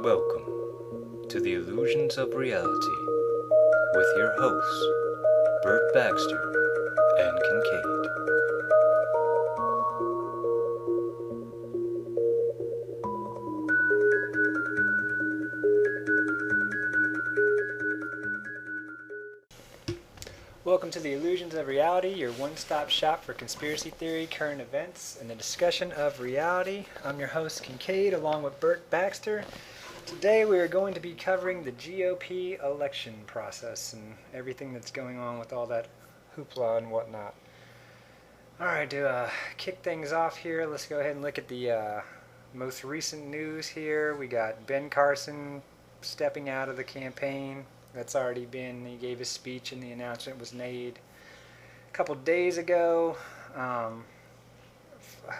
Welcome to the Illusions of Reality with your hosts, Burt Baxter and Kincade. Welcome to the Illusions of Reality, your one-stop shop for conspiracy theory, current events, and the discussion of reality. I'm your host, Kincade, along with Burt Baxter. Today we are going to be covering the GOP election process and everything that's going on with all that hoopla and whatnot. Alright, to kick things off here, let's go ahead and look at the most recent news here. We got Ben Carson stepping out of the campaign. That's already been, he gave his speech and the announcement was made a couple days ago.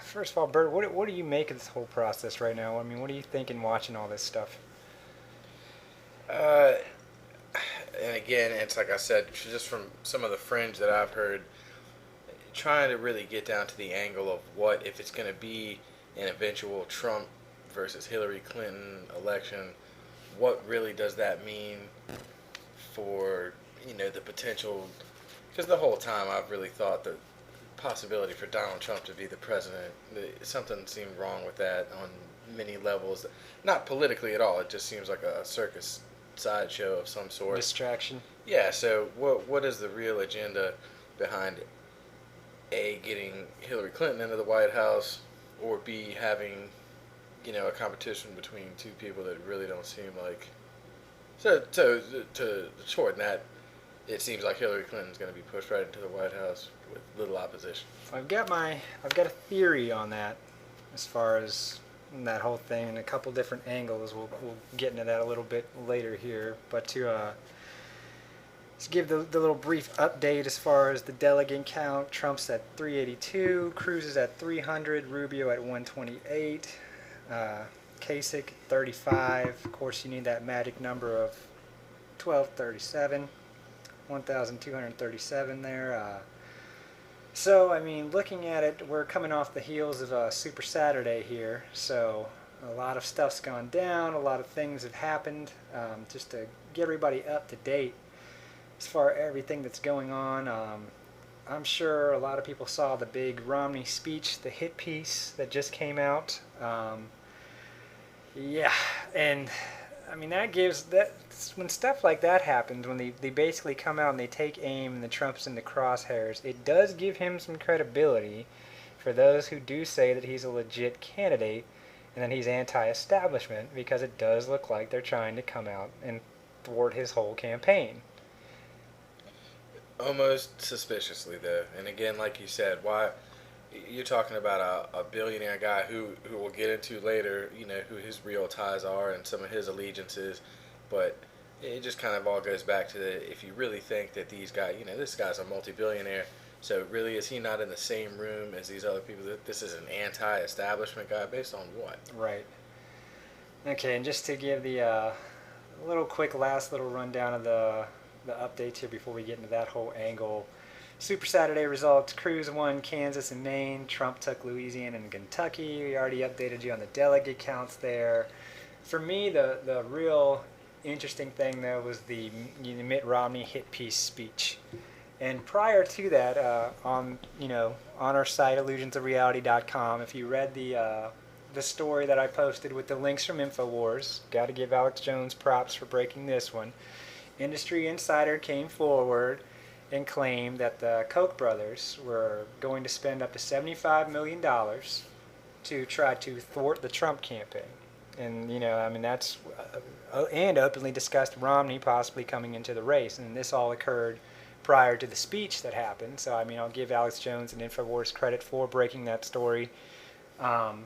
First of all, Bert, what do you make of this whole process right now? I mean, what are you thinking watching all this stuff? And again, it's like I said, just from some of the fringe that I've heard, trying to really get down to the angle of what, if it's going to be an eventual Trump versus Hillary Clinton election, what really does that mean for, the potential, because the whole time I've really thought the possibility for Donald Trump to be the president, something seemed wrong with that on many levels. Not politically at all, it just seems like a circus sideshow of some sort. Distraction. Yeah, so what is the real agenda behind A, getting Hillary Clinton into the White House, or B, having, a competition between two people that really don't seem like... So to shorten that, it seems like Hillary Clinton's going to be pushed right into the White House with little opposition. I've got a theory on that, as far as that whole thing, and a couple different angles. We'll get into that a little bit later here. But to give the little brief update as far as the delegate count, Trump's at 382, Cruz is at 300, Rubio at 128. Kasich 35. Of course, you need that magic number of 1237, 1,237 there. So, I mean, looking at it, we're coming off the heels of Super Saturday here. So, a lot of stuff's gone down. A lot of things have happened. Just to get everybody up to date as far as everything that's going on. I'm sure a lot of people saw the big Romney speech, the hit piece that just came out. Yeah, and I mean when stuff like that happens, when they basically come out and they take aim and the Trump's in the crosshairs, it does give him some credibility for those who do say that he's a legit candidate and that he's anti-establishment, because it does look like they're trying to come out and thwart his whole campaign. Almost suspiciously, though. And again, like you said, why... You're talking about a billionaire guy who we'll get into later, who his real ties are and some of his allegiances. But it just kind of all goes back to if you really think that these guys, this guy's a multi-billionaire, so really is he not in the same room as these other people? This is an anti-establishment guy based on what? Right. Okay, and just to give the last little rundown of the updates here before we get into that whole angle. Super Saturday results: Cruz won Kansas and Maine. Trump took Louisiana and Kentucky. We already updated you on the delegate counts there. For me, the real interesting thing, though, was the Mitt Romney hit piece speech. And prior to that, on our site, illusionsofreality.com, if you read the story that I posted with the links from InfoWars, got to give Alex Jones props for breaking this one. Industry Insider came forward and claimed that the Koch brothers were going to spend up to $75 million to try to thwart the Trump campaign. And, that's... and openly discussed Romney possibly coming into the race. And this all occurred prior to the speech that happened. So, I'll give Alex Jones and InfoWars credit for breaking that story. But,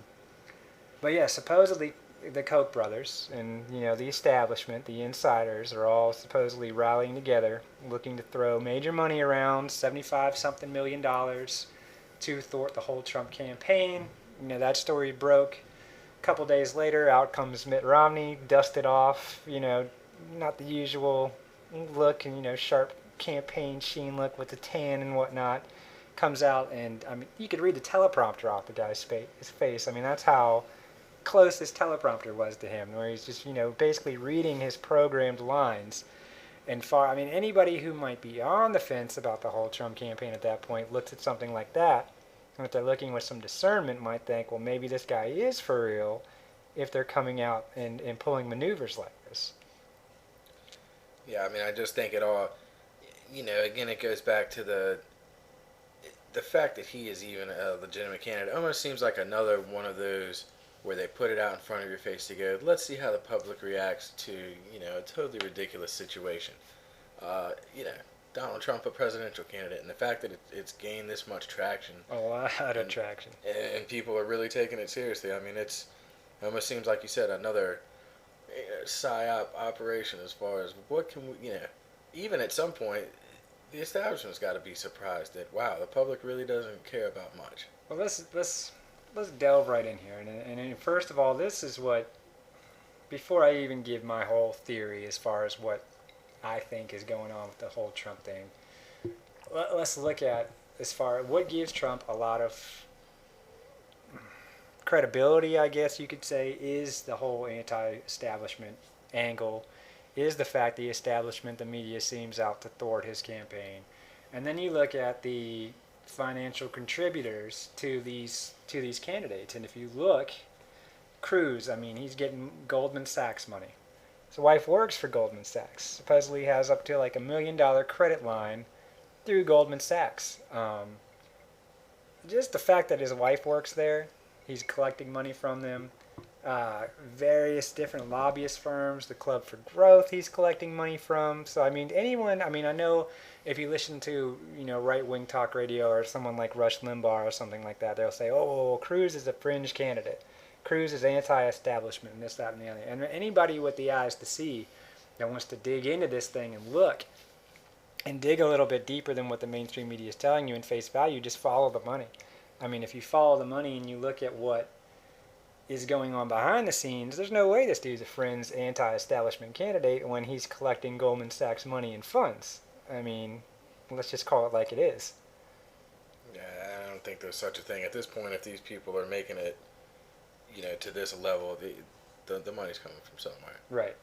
yeah, supposedly the Koch brothers and, the establishment, the insiders, are all supposedly rallying together, looking to throw major money around, $75-something million, to thwart the whole Trump campaign. That story broke. A couple days later, out comes Mitt Romney, dusted off, not the usual look and, sharp campaign sheen look with the tan and whatnot. Comes out and, you could read the teleprompter off the guy's face. That's how close his teleprompter was to him, where he's just, basically reading his programmed lines. And I mean, anybody who might be on the fence about the whole Trump campaign at that point looks at something like that, and if they're looking with some discernment, might think, well, maybe this guy is for real if they're coming out and pulling maneuvers like this. Yeah, I mean, I just think it all, again, it goes back to the fact that he is even a legitimate candidate. Almost seems like another one of those where they put it out in front of your face to go, let's see how the public reacts to, a totally ridiculous situation. Donald Trump, a presidential candidate, and the fact that it's gained this much traction. A lot of traction. And people are really taking it seriously. I mean, it almost seems like you said, another psyop operation as far as what can we, even at some point, the establishment's got to be surprised that, wow, the public really doesn't care about much. Well, let's delve right in here. And first of all, this is what, before I even give my whole theory as far as what I think is going on with the whole Trump thing, let's look at as far what gives Trump a lot of credibility, I guess you could say, is the whole anti-establishment angle, is the fact the establishment, the media, seems out to thwart his campaign. And then you look at the financial contributors to these candidates, and if you look, Cruz, I mean, he's getting Goldman Sachs money. His wife works for Goldman Sachs. Supposedly has up to like $1 million credit line through Goldman Sachs. Just the fact that his wife works there, he's collecting money from them. Various different lobbyist firms, the Club for Growth, he's collecting money from. So I mean, I know if you listen to right-wing talk radio or someone like Rush Limbaugh or something like that, they'll say, oh, Cruz is a fringe candidate. Cruz is anti-establishment and this, that, and the other. And anybody with the eyes to see that wants to dig into this thing and look and dig a little bit deeper than what the mainstream media is telling you in face value, just follow the money. I mean, if you follow the money and you look at what is going on behind the scenes, there's no way this dude's a fringe anti-establishment candidate when he's collecting Goldman Sachs money and funds. I mean, let's just call it like it is. Yeah, I don't think there's such a thing. At this point, if these people are making it, to this level, the money's coming from somewhere. Right.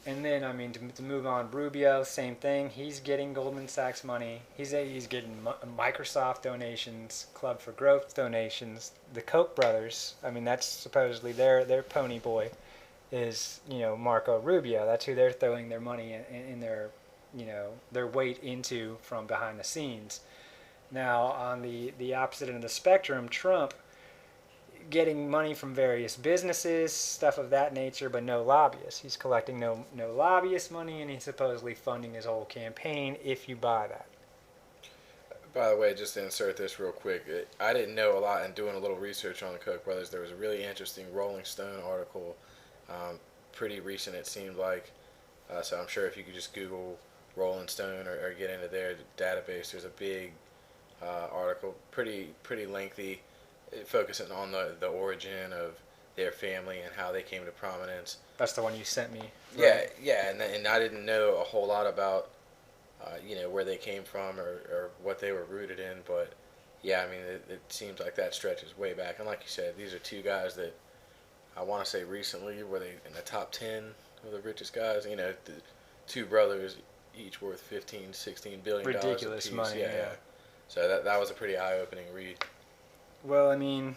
And then, I mean, to move on, Rubio, same thing. He's getting Goldman Sachs money. He's getting Microsoft donations, Club for Growth donations. The Koch brothers, I mean, that's supposedly their pony boy is, Marco Rubio. That's who they're throwing their money in their weight into from behind the scenes. Now, on the opposite end of the spectrum, Trump getting money from various businesses, stuff of that nature, but no lobbyists. He's collecting no lobbyist money, and he's supposedly funding his whole campaign, if you buy that. By the way, just to insert this real quick, I didn't know a lot, and doing a little research on the Koch brothers, there was a really interesting Rolling Stone article, pretty recent it seemed like, so I'm sure if you could just Google Rolling Stone or get into their database, there's a big article, pretty lengthy, focusing on the origin of their family and how they came to prominence. That's the one you sent me. Right? Yeah, and I didn't know a whole lot about, where they came from or what they were rooted in, but yeah, I mean, it seems like that stretches way back. And like you said, these are two guys that I want to say recently were they in the top 10 of the richest guys. The two brothers, each worth $15-16 billion. Ridiculous apiece. money. Yeah. So that was a pretty eye-opening read. Well, I mean,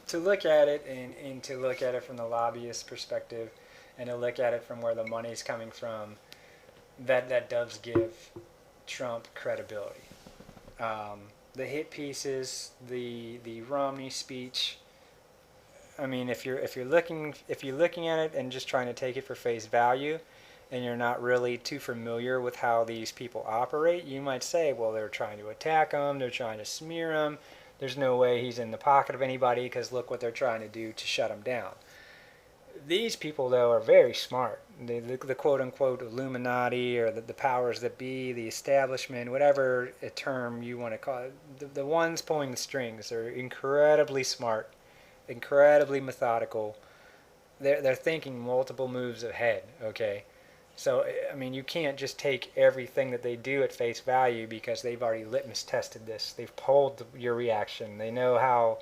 to look at it and to look at it from the lobbyist perspective and to look at it from where the money's coming from, that does give Trump credibility. The hit pieces, the Romney speech. I mean, if you're looking at it and just trying to take it for face value, and you're not really too familiar with how these people operate, you might say, well, they're trying to attack him, they're trying to smear him. There's no way he's in the pocket of anybody because look what they're trying to do to shut him down. These people, though, are very smart. The quote-unquote Illuminati or the powers that be, the establishment, whatever a term you want to call it, the ones pulling the strings are incredibly smart, incredibly methodical. They're thinking multiple moves ahead, okay? So, I mean, you can't just take everything that they do at face value because they've already litmus tested this. They've polled your reaction. They know how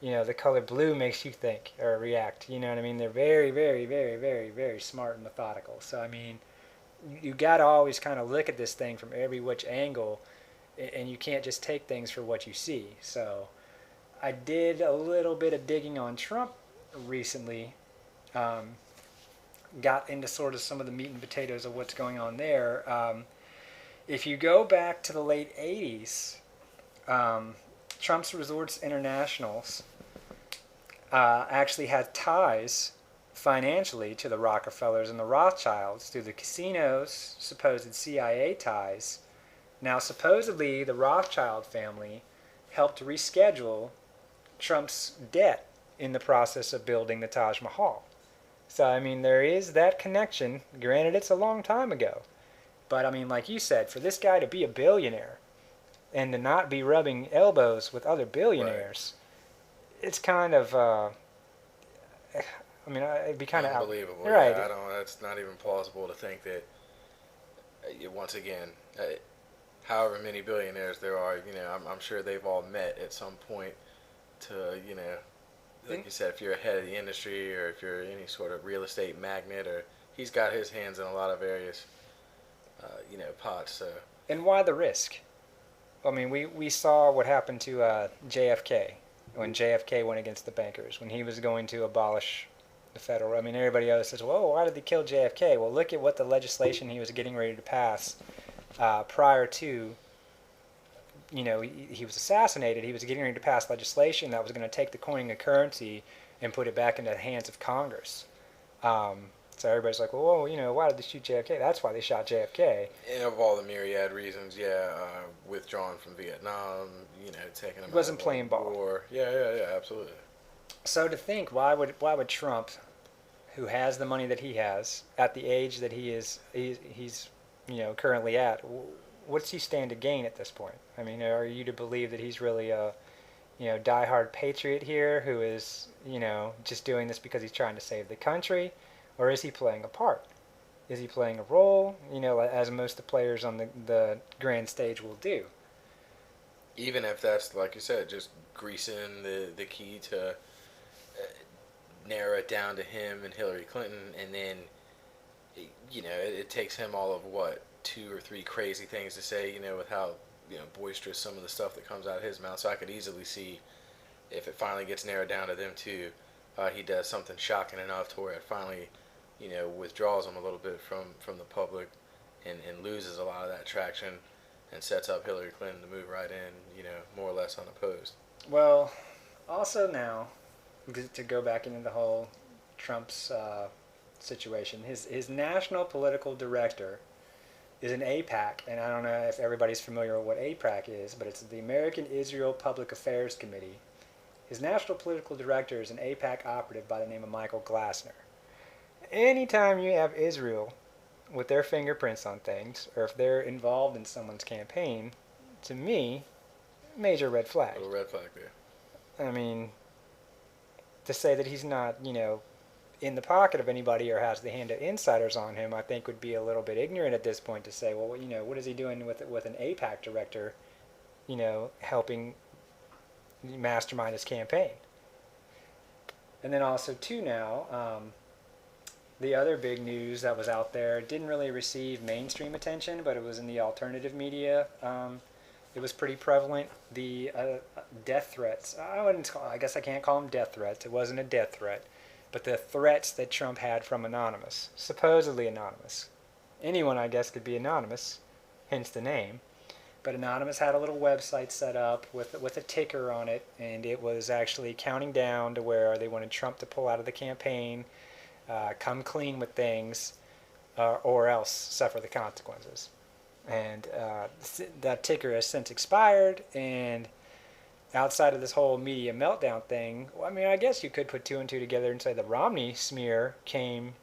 the color blue makes you think or react. You know what I mean? They're very, very, very, very, very smart and methodical. So, I mean, you got to always kind of look at this thing from every which angle, and you can't just take things for what you see. So, I did a little bit of digging on Trump recently. Got into sort of some of the meat and potatoes of what's going on there. If you go back to the late 80s, Trump's Resorts Internationals actually had ties financially to the Rockefellers and the Rothschilds through the casinos, supposed CIA ties. Now, supposedly, the Rothschild family helped reschedule Trump's debt in the process of building the Taj Mahal. So, I mean, there is that connection. Granted, it's a long time ago. But, I mean, like you said, for this guy to be a billionaire and to not be rubbing elbows with other billionaires, right. It's kind of, I mean, it'd be kind of unbelievable. Right. Yeah, it's not even plausible to think that, once again, however many billionaires there are, I'm sure they've all met at some point to, like you said, if you're ahead of the industry or if you're any sort of real estate magnate, or he's got his hands in a lot of various, pots. So. And why the risk? I mean, we saw what happened to JFK when JFK went against the bankers, when he was going to abolish the federal. I mean, everybody else says, well, why did they kill JFK? Well, look at what the legislation he was getting ready to pass prior to, he was assassinated. He was getting ready to pass legislation that was going to take the coining of currency and put it back into the hands of Congress. So everybody's like, well, why did they shoot JFK? That's why they shot JFK. And of all the myriad reasons, withdrawing from Vietnam, taking him wasn't playing ball. War. Yeah, absolutely. So to think, why would Trump, who has the money that he has, at the age that he's currently at, what's he stand to gain at this point? I mean, are you to believe that he's really a, diehard patriot here who is, just doing this because he's trying to save the country? Or is he playing a part? Is he playing a role, as most of the players on the grand stage will do? Even if that's, like you said, just greasing the key to narrow it down to him and Hillary Clinton, and then, it takes him all of, 2 or 3 crazy things to say, with how, boisterous some of the stuff that comes out of his mouth. So I could easily see, if it finally gets narrowed down to them two, he does something shocking enough to where it finally, withdraws him a little bit from the public and loses a lot of that traction and sets up Hillary Clinton to move right in, more or less unopposed. Well, also now, to go back into the whole Trump's situation, his national political director is an AIPAC, and I don't know if everybody's familiar with what AIPAC is, but it's the American Israel Public Affairs Committee. His national political director is an AIPAC operative by the name of Michael Glassner. Anytime you have Israel with their fingerprints on things, or if they're involved in someone's campaign, to me, major red flag. Little red flag there. I mean, to say that he's not, in the pocket of anybody or has the hand of insiders on him, I think would be a little bit ignorant at this point to say, well, what is he doing with an AIPAC director, helping mastermind his campaign? And then also, too, now, the other big news that was out there didn't really receive mainstream attention, but it was in the alternative media. It was pretty prevalent. The death threats. I guess I can't call them death threats. It wasn't a death threat. But the threats that Trump had from Anonymous, supposedly anonymous. Anyone, I guess, could be anonymous, hence the name. But Anonymous had a little website set up with a ticker on it, and it was actually counting down to where they wanted Trump to pull out of the campaign, come clean with things, or else suffer the consequences. And that ticker has since expired, and outside of this whole media meltdown thing, I mean, I guess you could put 2 and 2 together and say the Romney smear came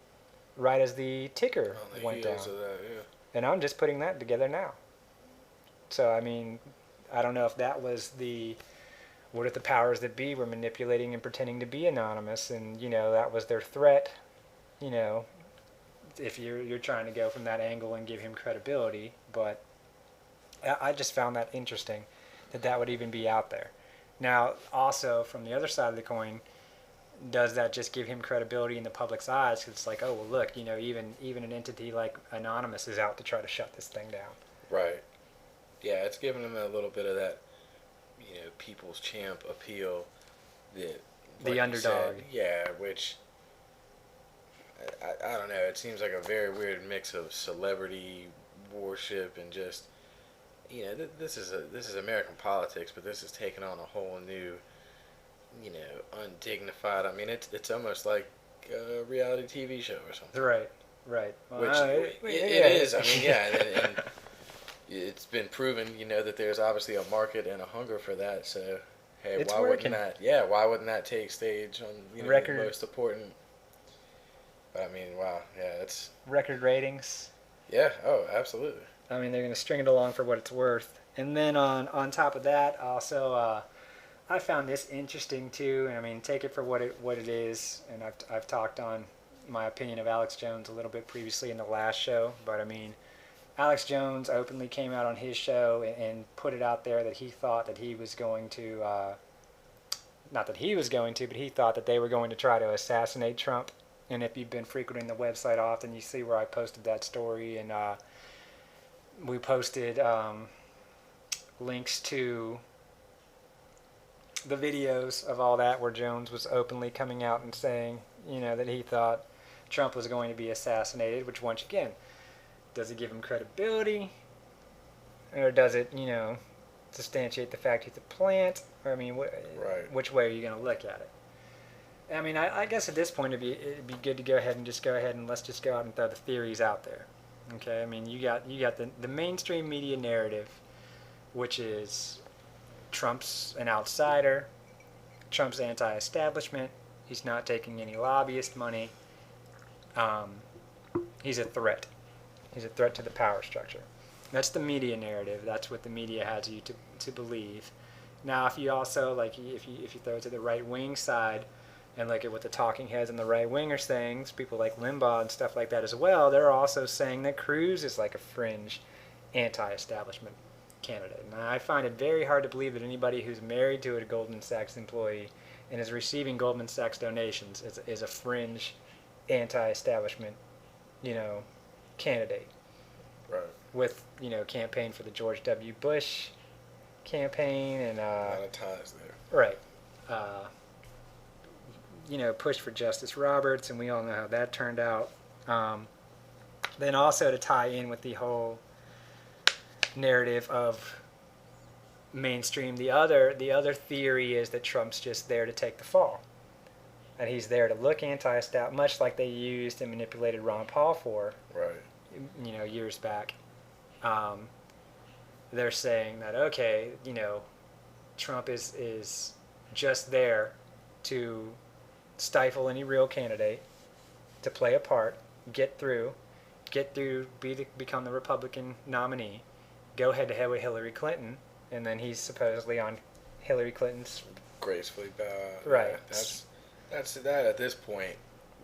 right as the ticker went down. Of that, yeah. And I'm just putting that together now. So, I mean, I don't know if that was what if the powers that be were manipulating and pretending to be anonymous, and, that was their threat, if you're trying to go from that angle and give him credibility. But I just found that interesting that would even be out there. Now, also from the other side of the coin, does that just give him credibility in the public's eyes? 'Cause it's like, oh well, look, even an entity like Anonymous is out to try to shut this thing down. Right. Yeah, it's giving him a little bit of that, people's champ appeal. That, The like underdog. said, yeah, which I don't know. It seems like a very weird mix of celebrity worship and just this is American politics, but this is taking on a whole new undignified. I mean, it's almost like a reality TV show or something. Right. Right. Well, Which it is. I mean, yeah, and it's been proven, that there's obviously a market and a hunger for that. So, hey, It's why working. wouldn't that? Yeah, why wouldn't that take stage on Record. the most important? But I mean, wow, yeah, it's Record ratings. yeah. Oh, absolutely. I mean, they're going to string it along for what it's worth. And then on top of that, also, I found this interesting too. And I mean, take it for what it is. And I've talked on my opinion of Alex Jones a little bit previously in the last show. But I mean, Alex Jones openly came out on his show and put it out there that he thought that he was going to, not that he was going to, but he thought that they were going to try to assassinate Trump. And if you've been frequenting the website often, you see where I posted that story. And we posted links to the videos of all that where Jones was openly coming out and saying, that he thought Trump was going to be assassinated, which once again, does it give him credibility? Or does it, substantiate the fact he's a plant? Or, I mean, Right. which way are you going to look at it? I mean, I guess at this point it'd be good to go ahead and let's just go out and throw the theories out there. Okay, I mean, you got the mainstream media narrative, which is Trump's an outsider, Trump's anti-establishment, he's not taking any lobbyist money, he's a threat. He's a threat to the power structure. That's the media narrative. That's what the media has you to believe. Now, if you also, like, if you throw it to the right-wing side and look at what the talking heads and the right wing are saying, people like Limbaugh and stuff like that as well, they're also saying that Cruz is like a fringe anti-establishment candidate. And I find it very hard to believe that anybody who's married to a Goldman Sachs employee and is receiving Goldman Sachs donations is a fringe anti-establishment, candidate. Right. With, campaign for the George W. Bush campaign and A lot of ties there. right. Push for Justice Roberts, and we all know how that turned out. Then also to tie in with the whole narrative of mainstream, the other theory is that Trump's just there to take the fall. And he's there to look anti-establishment, much like they used and manipulated Ron Paul for, Right. Years back. They're saying that, okay, Trump is just there to stifle any real candidate, to play a part, get through, become the Republican nominee, go head to head with Hillary Clinton, and then he's supposedly on Hillary Clinton's Gracefully bow. Right. Yeah, that's that at this point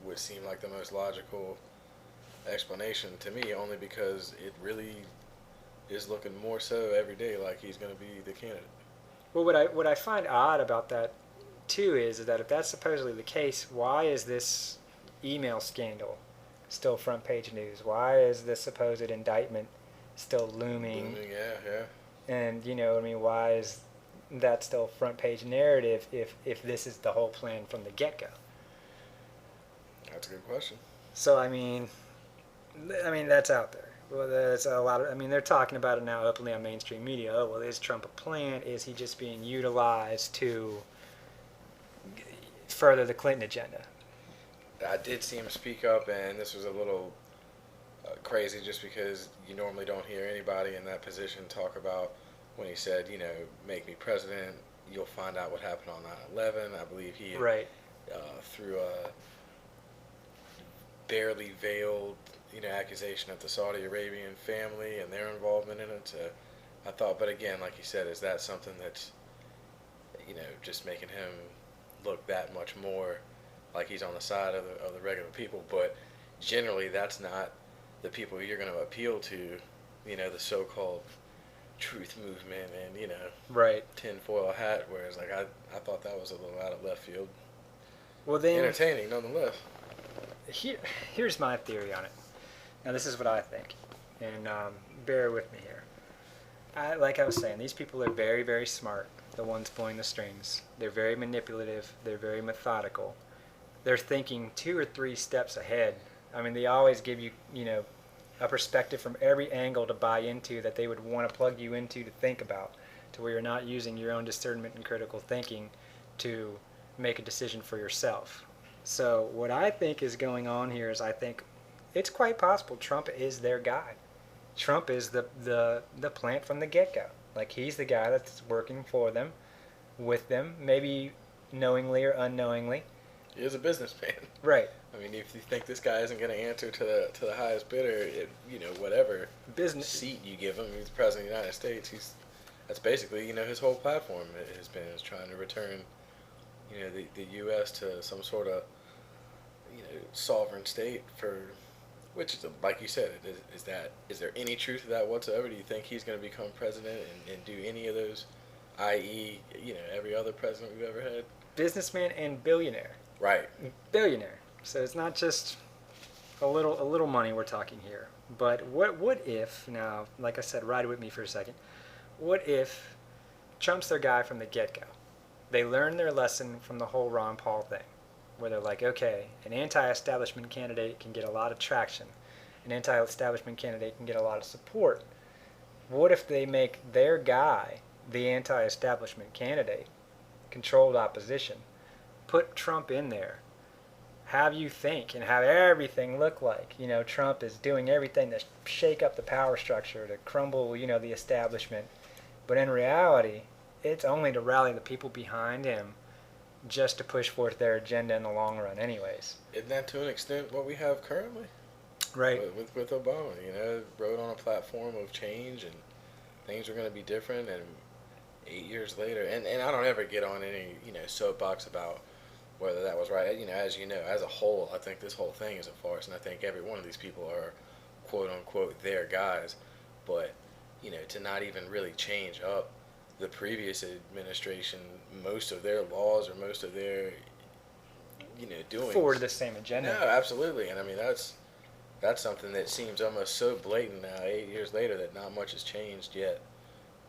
would seem like the most logical explanation to me, only because it really is looking more so every day like he's going to be the candidate. Well, what I find odd about that too is that if that's supposedly the case, why is this email scandal still front page news? Why is this supposed indictment still looming? Yeah. And why is that still front page narrative if this is the whole plan from the get go? That's a good question. So I mean that's out there. Well, there's a lot of. I mean, they're talking about it now openly on mainstream media. Oh, well, is Trump a plant? Is he just being utilized to further the Clinton agenda? I did see him speak up, and this was a little crazy just because you normally don't hear anybody in that position talk about when he said, make me president, you'll find out what happened on 9/11. I believe he Right. Through a barely veiled accusation of the Saudi Arabian family and their involvement in it. So I thought, but again, like you said, is that something that's just making him look that much more like he's on the side of the regular people? But generally, that's not the people you're going to appeal to. The so-called truth movement and Right. tinfoil hat. Whereas like I thought that was a little out of left field. Well, then Entertaining nonetheless. here's my theory on it. Now, this is what I think, and bear with me here. Like I was saying, these people are very, very smart, the ones pulling the strings. They're very manipulative. They're very methodical. They're thinking 2 or 3 steps ahead. I mean, they always give you, a perspective from every angle to buy into that they would want to plug you into to think about, to where you're not using your own discernment and critical thinking to make a decision for yourself. So what I think is going on here is I think it's quite possible Trump is their guy. Trump is the plant from the get-go. Like, he's the guy that's working for them, with them, maybe knowingly or unknowingly. He is a businessman. Right. I mean, if you think this guy isn't going to answer to the highest bidder, whatever Business seat you give him, he's president of the United States. That's basically his whole platform has been is trying to return the U.S. to some sort of sovereign state for. Which is, like you said, is there any truth to that whatsoever? Do you think he's going to become president and do any of those, i.e., every other president we've ever had? Businessman and billionaire. Right. Billionaire. So it's not just a little money we're talking here. But what if, now, like I said, ride with me for a second. What if Trump's their guy from the get-go? They learn their lesson from the whole Ron Paul thing, where they're like, okay, an anti-establishment candidate can get a lot of traction. An anti-establishment candidate can get a lot of support. What if they make their guy the anti-establishment candidate, controlled opposition, put Trump in there, have you think and have everything look like, Trump is doing everything to shake up the power structure, to crumble, the establishment. But in reality, it's only to rally the people behind him just to push forth their agenda in the long run anyways. Isn't that to an extent what we have currently? Right. With Obama, rode on a platform of change and things are going to be different, and 8 years later, and I don't ever get on any, soapbox about whether that was right. As as a whole, I think this whole thing is a farce, and I think every one of these people are quote unquote their guys. But, to not even really change up the previous administration, most of their laws or most of their, doing forward the same agenda. No, absolutely. And I mean, that's something that seems almost so blatant now, 8 years later, that not much has changed yet.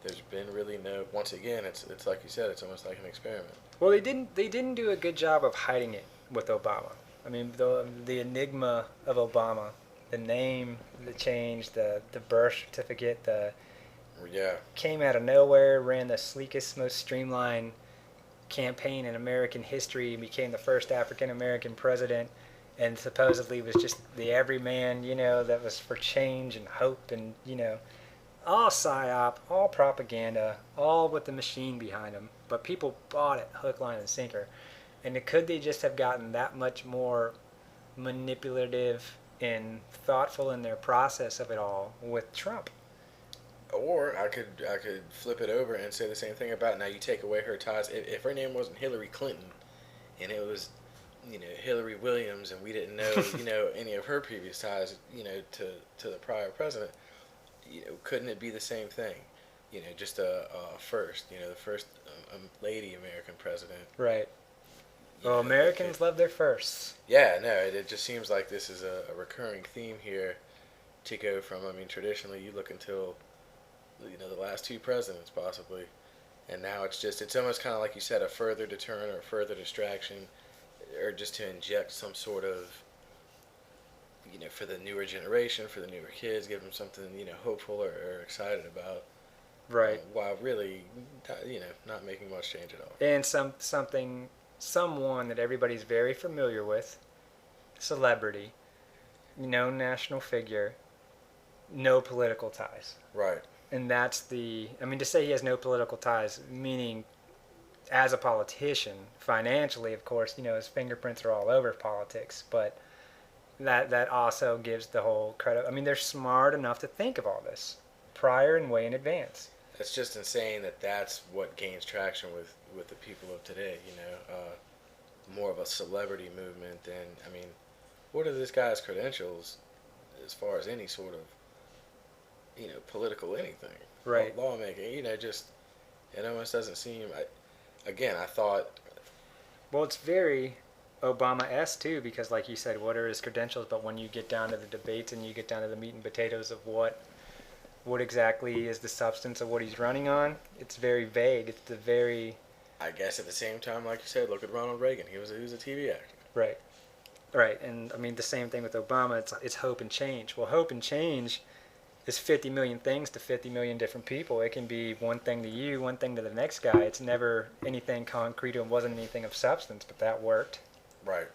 There's been really no. Once again, it's like you said, it's almost like an experiment. Well, they didn't do a good job of hiding it with Obama. I mean, the Enigma of Obama, the name, the change, the birth certificate, came out of nowhere, ran the sleekest, most streamlined campaign in American history, became the first African American president, and supposedly was just the everyman, that was for change and hope and, all psyop, all propaganda, all with the machine behind them. But people bought it hook, line, and sinker. And could they just have gotten that much more manipulative and thoughtful in their process of it all with Trump? Or I could flip it over and say the same thing about, now you take away her ties. If her name wasn't Hillary Clinton and it was, Hillary Williams, and we didn't know, any of her previous ties, to the prior president, couldn't it be the same thing? Just a first, the first lady American president. Right. Well, Americans love their firsts. Yeah, no, it just seems like this is a recurring theme here to go from, traditionally you look until, the last 2 presidents possibly, and now it's almost kind of like you said, a further deterrent or a further distraction, or just to inject some sort of, for the newer generation, for the newer kids, give them something, hopeful or excited about. Right. While really, not making much change at all. And someone that everybody's very familiar with, celebrity, national figure, no political ties. Right. And that's to say he has no political ties, meaning as a politician, financially, of course, his fingerprints are all over politics, but that also gives the whole credit. I mean, they're smart enough to think of all this prior and way in advance. It's just insane that's what gains traction with the people of today, more of a celebrity movement than, what are this guy's credentials as far as any sort of, political anything. Right. Lawmaking, just it almost doesn't seem. I thought. Well, it's very Obama-esque too, because like you said, what are his credentials? But when you get down to the debates and you get down to the meat and potatoes of what exactly is the substance of what he's running on, it's very vague. It's the very. I guess at the same time, like you said, look at Ronald Reagan. He was a TV actor. Right. Right, and I mean the same thing with Obama. It's hope and change. Well, hope and change is 50 million things to 50 million different people. It can be one thing to you, one thing to the next guy. It's never anything concrete. It wasn't anything of substance, but that worked. Right.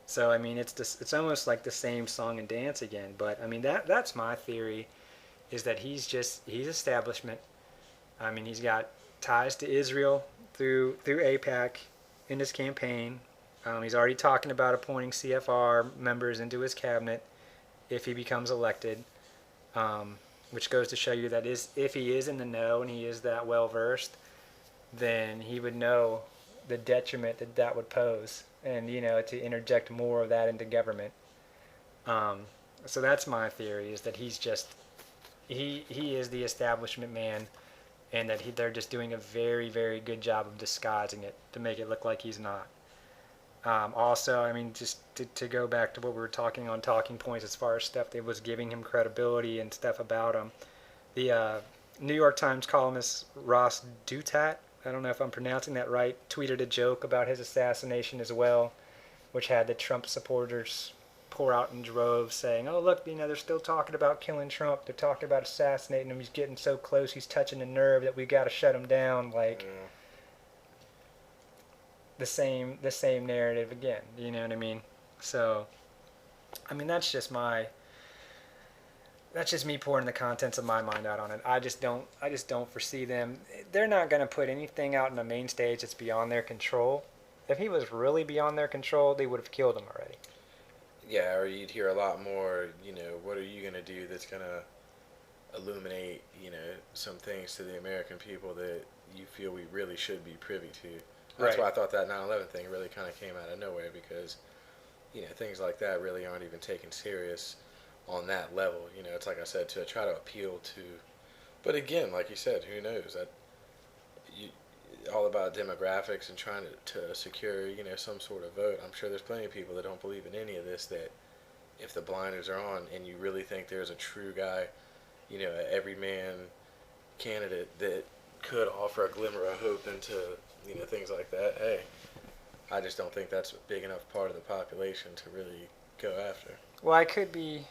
So I mean, it's almost like the same song and dance again. But I mean that's my theory, is that he's establishment. I mean, he's got ties to Israel through AIPAC in his campaign. He's already talking about appointing CFR members into his cabinet if he becomes elected, which goes to show you that if he is in the know and he is that well versed, then he would know the detriment that would pose, and to interject more of that into government. So that's my theory, is that he is the establishment man, and that they're just doing a very, very good job of disguising it to make it look like he's not. Also, I mean, just to go back to what we were talking on talking points as far as stuff that was giving him credibility and stuff about him, the New York Times columnist Ross Douthat, I don't know if I'm pronouncing that right, tweeted a joke about his assassination as well, which had the Trump supporters pour out in droves saying, oh, look, they're still talking about killing Trump. They're talking about assassinating him. He's getting so close. He's touching a nerve that we got to shut him down. Like... Yeah. The same narrative again, you know what I mean? So, I mean, that's just me pouring the contents of my mind out on it. I just don't foresee them. They're not going to put anything out on the main stage that's beyond their control. If he was really beyond their control, they would have killed him already. Yeah, or you'd hear a lot more, what are you going to do that's going to illuminate, some things to the American people that you feel we really should be privy to. That's Right. why I thought that 9/11 thing really kind of came out of nowhere, because, things like that really aren't even taken serious on that level. It's like I said, to try to appeal to, but again, like you said, who knows? All about demographics and trying to secure, some sort of vote. I'm sure there's plenty of people that don't believe in any of this, that if the blinders are on and you really think there's a true guy, an everyman candidate that could offer a glimmer of hope into things like that, hey, I just don't think that's a big enough part of the population to really go after. Well, I could be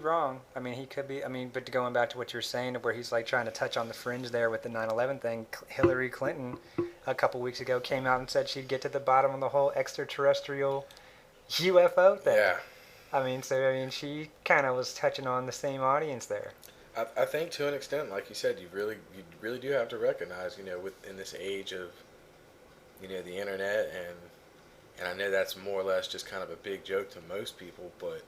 wrong. I mean, he could be, but going back to what you're saying, where he's like trying to touch on the fringe there with the 9/11 thing, Hillary Clinton a couple weeks ago came out and said she'd get to the bottom of the whole extraterrestrial UFO thing. Yeah. She kind of was touching on the same audience there. I think to an extent, like you said, you really do have to recognize, in this age of, the internet, and I know that's more or less just kind of a big joke to most people, but,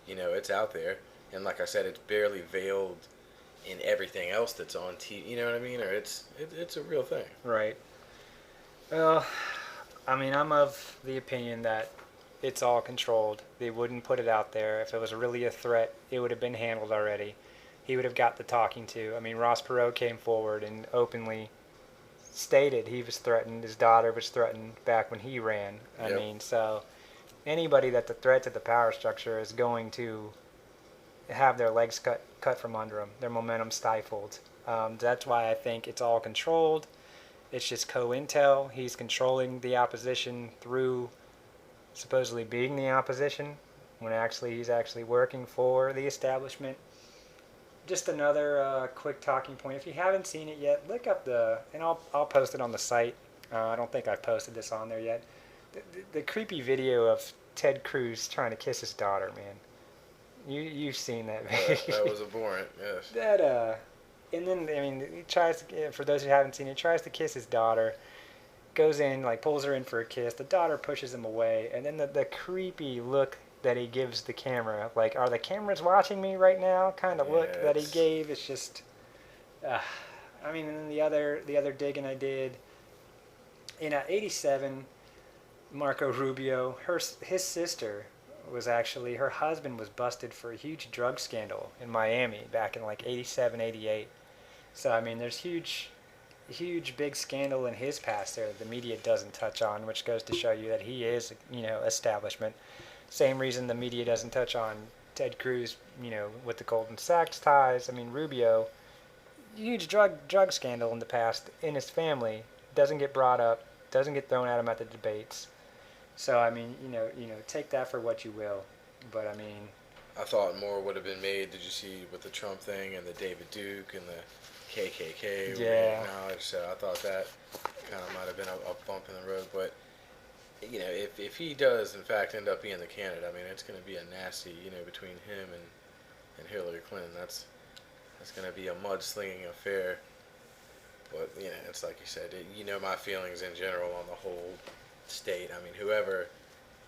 it's out there, and like I said, it's barely veiled in everything else that's on TV, you know what I mean, or it's a real thing. Right. Well, I'm of the opinion that it's all controlled. They wouldn't put it out there. If it was really a threat, it would have been handled already. He would have got the talking to. Ross Perot came forward and openly stated he was threatened. His daughter was threatened back when he ran. So anybody that's a threat to the power structure is going to have their legs cut from under them, their momentum stifled. That's why I think it's all controlled. It's just co-intel. He's controlling the opposition through supposedly being the opposition, when he's actually working for the establishment. Just another quick talking point. If you haven't seen it yet, look up and I'll post it on the site. I don't think I've posted this on there yet. The creepy video of Ted Cruz trying to kiss his daughter, man. You've seen that video. That was abhorrent, yes. And then, he tries to, for those who haven't seen it, tries to kiss his daughter, goes in, pulls her in for a kiss. The daughter pushes him away, and then the creepy look that he gives the camera, are the cameras watching me right now kind of look that he gave. It's just, and then the other digging I did, in 87, Marco Rubio, his sister was actually her husband was busted for a huge drug scandal in Miami back in like 87, 88. So I mean, there's huge big scandal in his past there that the media doesn't touch on, which goes to show you that he is, establishment. Same reason the media doesn't touch on Ted Cruz, with the Goldman Sachs ties. I mean, Rubio, huge drug scandal in the past in his family, doesn't get brought up, doesn't get thrown at him at the debates. So I mean, take that for what you will. But I mean, I thought more would have been made. Did you see with the Trump thing and the David Duke and the KKK were acknowledged? So I thought that kind of might have been a bump in the road. But if he does in fact end up being the candidate, I mean, it's going to be a nasty, between him and Hillary Clinton. That's going to be a mudslinging affair. But it's like you said. My feelings in general on the whole state. I mean, whoever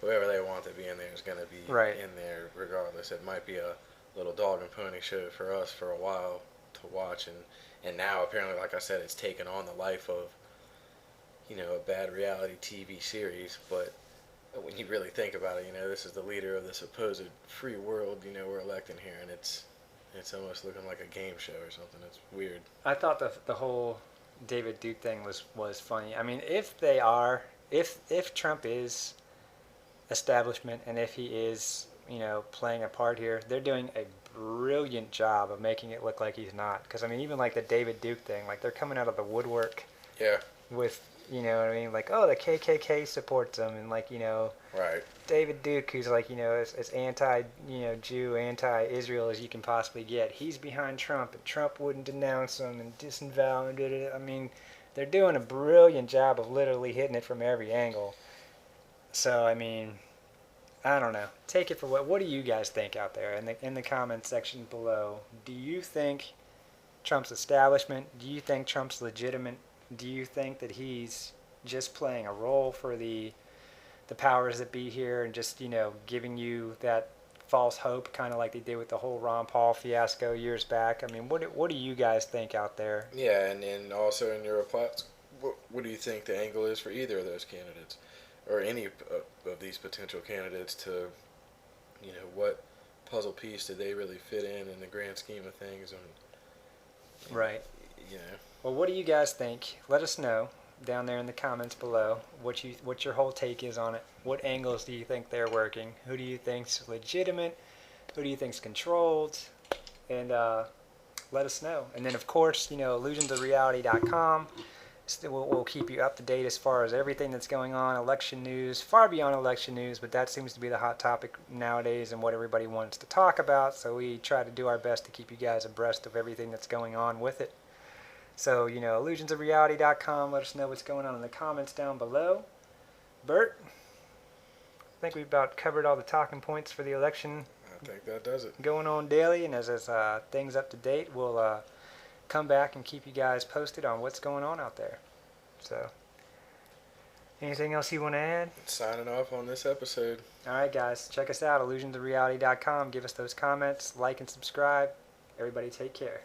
they want to be in there is going to be in there regardless. It might be a little dog and pony show for us for a while to watch, and now apparently, like I said, it's taken on the life of a bad reality TV series. But when you really think about it, this is the leader of the supposed free world we're electing here, and it's almost looking like a game show or something. It's weird. I thought the whole David Duke thing was funny. I mean, if Trump is establishment and if he is, playing a part here, they're doing a brilliant job of making it look like he's not. Because, I mean, even like the David Duke thing, like they're coming out of the woodwork with, what I mean? Like, oh, the KKK supports him. And like, Right. David Duke, who's like, as anti, Jew, anti-Israel as you can possibly get. He's behind Trump, and Trump wouldn't denounce him and disavow him. I mean, they're doing a brilliant job of literally hitting it from every angle. So, I mean, I don't know. Take it for what do you guys think out there in the comment section below? Do you think Trump's establishment? Do you think Trump's legitimate? Do you think that he's just playing a role for the powers that be here and just, giving you that false hope, kind of like they did with the whole Ron Paul fiasco years back? I mean, what do you guys think out there? Yeah, and also in your replies, what do you think the angle is for either of those candidates, or any of these potential candidates? To, what puzzle piece do they really fit in the grand scheme of things? And right. Well, what do you guys think? Let us know down there in the comments below what your whole take is on it. What angles do you think they're working? Who do you think's legitimate? Who do you think's controlled? And let us know. And then, of course, illusionsofreality.com. We'll keep you up to date as far as everything that's going on, election news, far beyond election news, but that seems to be the hot topic nowadays and what everybody wants to talk about. So we try to do our best to keep you guys abreast of everything that's going on with it. So, illusionsofreality.com. Let us know what's going on in the comments down below. Burt, I think we've about covered all the talking points for the election. I think that does it. Going on daily, and as things up to date, we'll come back and keep you guys posted on what's going on out there. So, anything else you want to add? Signing off on this episode. All right, guys. Check us out, illusionsofreality.com. Give us those comments, like and subscribe. Everybody take care.